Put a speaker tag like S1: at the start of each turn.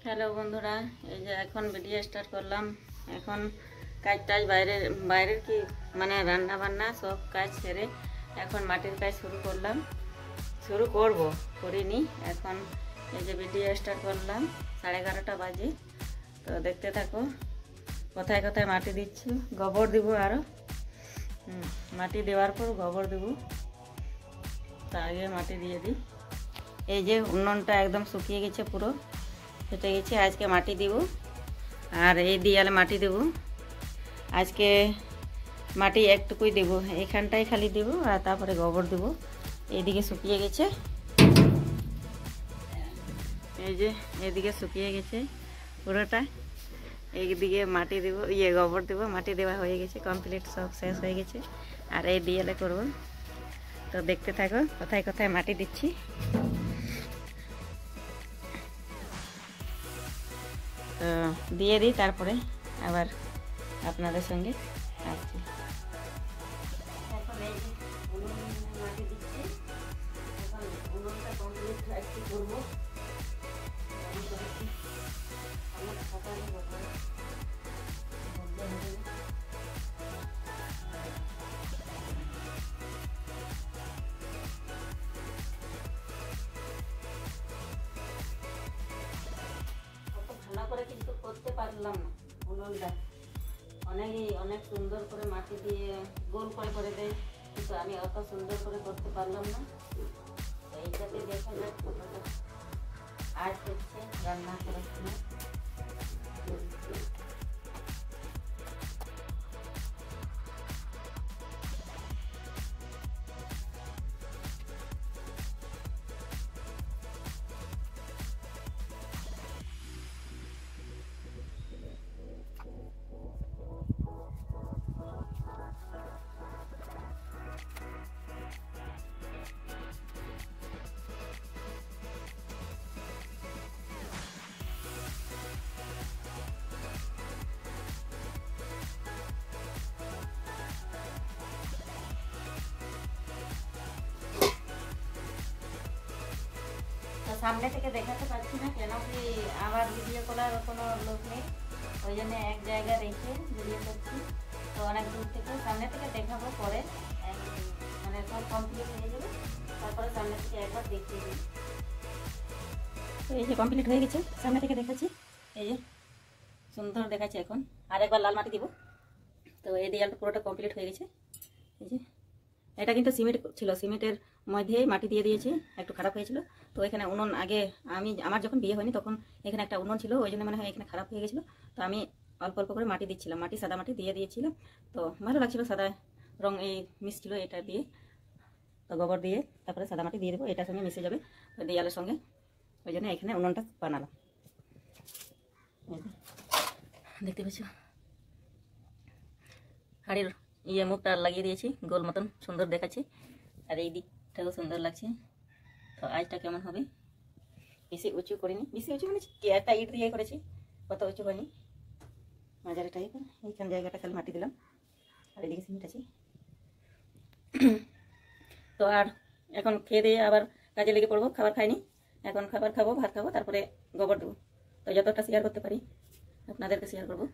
S1: Hello বন্ধুরা, এই যে এখন ভিডিও স্টার্ট করলাম। এখন কাজ টাজ বাইরের কি মানে রান্না বান্না সব কাজ সেরে এখন মাটির কাজ শুরু করিনি। এখন এই যে ভিডিও স্টার্ট করলাম, 11:30 বাজে। তো দেখতে থাকো কোথায় কোথায় মাটি দিচ্ছি। গোবর দিব, আরও মাটি দেওয়ার পর গোবর দেবো। তার আগে মাটি দিয়ে দিই। এই যে উনুনটা একদম শুকিয়ে গেছে, পুরো ফেটে গেছে। আজকে মাটি দিব, আর এই দিয়ালে মাটি দেব। আজকে মাটি একটুকুই দেব, এখানটাই খালি দেব, আর তারপরে গোবর দেব। এইদিকে শুকিয়ে গেছে, এই যে এইদিকে শুকিয়ে গেছে পুরোটা। এইদিকে মাটি দেব, গোবর দেব। মাটি দেওয়া হয়ে গেছে, কমপ্লিট, সব শেষ হয়ে গেছে। আর এই দিয়ালে করব। তো দেখতে থাকো কোথায় কোথায় মাটি দিচ্ছি। তো দিয়ে দিই, তারপরে আবার আপনাদের সঙ্গে আসছি। এখন এই যে মাটি দিচ্ছি, এখন উনুনটা কমপ্লিট একটু করবো। ভালো করে কিন্তু করতে পারলাম না উনুনটা। অনেক সুন্দর করে মাটি দিয়ে গোল করে দেয়, কিন্তু আমি অত সুন্দর করে করতে পারলাম না। এইটাতে দেখা যাক কতটা আর্ট হচ্ছে রান্না করার সময়। সামনে থেকে দেখাতে পারছি না, কেন কি আমার ভিডিও করার কোনো লোক নেই, ওই জন্য এক জায়গায় রেখে ভিডিও করছি। তো অনেক দূর থেকে সামনে থেকে দেখাবো, পরে মানে সব কমপ্লিট হয়ে যাবে, তারপরে সামনে থেকে একবার দেখিয়ে দিই। তো এই যে কমপ্লিট হয়ে গেছে, সামনে থেকে দেখাচ্ছি। এই যে সুন্দর দেখাচ্ছে। এখন আর একবার লাল মাটি দিব। তো এই দেয়ালটা পুরোটা কমপ্লিট হয়ে গেছে। এই যে এটা কিন্তু সিমেন্ট ছিল, সিমেন্টের মধ্যেই মাটি দিয়ে দিয়েছি, একটু খারাপ হয়েছিল। তো এখানে উনুন আগে আমার যখন বিয়ে হয়নি তখন এখানে একটা উনুন ছিল, ওই জন্য মনে হয় এখানে খারাপ হয়ে গেছিলো। তো আমি অল্প অল্প করে মাটি দিচ্ছিলাম, সাদা মাটি দিয়ে দিয়েছিলাম। তো ভালো লাগছিল, সাদা রং এই মিশছিল এটা দিয়ে। তো গোবর দিয়ে তারপরে সাদা মাটি দিয়ে দেবো, এটার সঙ্গে মিশে যাবে ওই দেয়ালের সঙ্গে। ওই জন্য এখানে উনুনটা বানালাম। দেখতে পাচ্ছ, হাড়ির মুখটা লাগিয়ে দিয়েছি, গোল মতন সুন্দর দেখাচ্ছে। আর এই দিকটাও সুন্দর লাগছে। তো আজটা কেমন হবে, বেশি উঁচু করিনি, বেশি উঁচু মানে একটা ইট দিয়ে করেছি, কত উঁচু হয়নি, মাঝারি টাইপ। এইখান জায়গাটা খালি মাটি দিলাম, আর এদিকে সিমেন্ট আছে। তো আর এখন খেয়ে দিয়ে আবার কাজে লেগে পড়বো। খাবার খাইনি, এখন খাবার খাবো, ভাত খাবো, তারপরে গোবর দেবো। তো যতটা শেয়ার করতে পারি আপনাদেরকে শেয়ার করবো।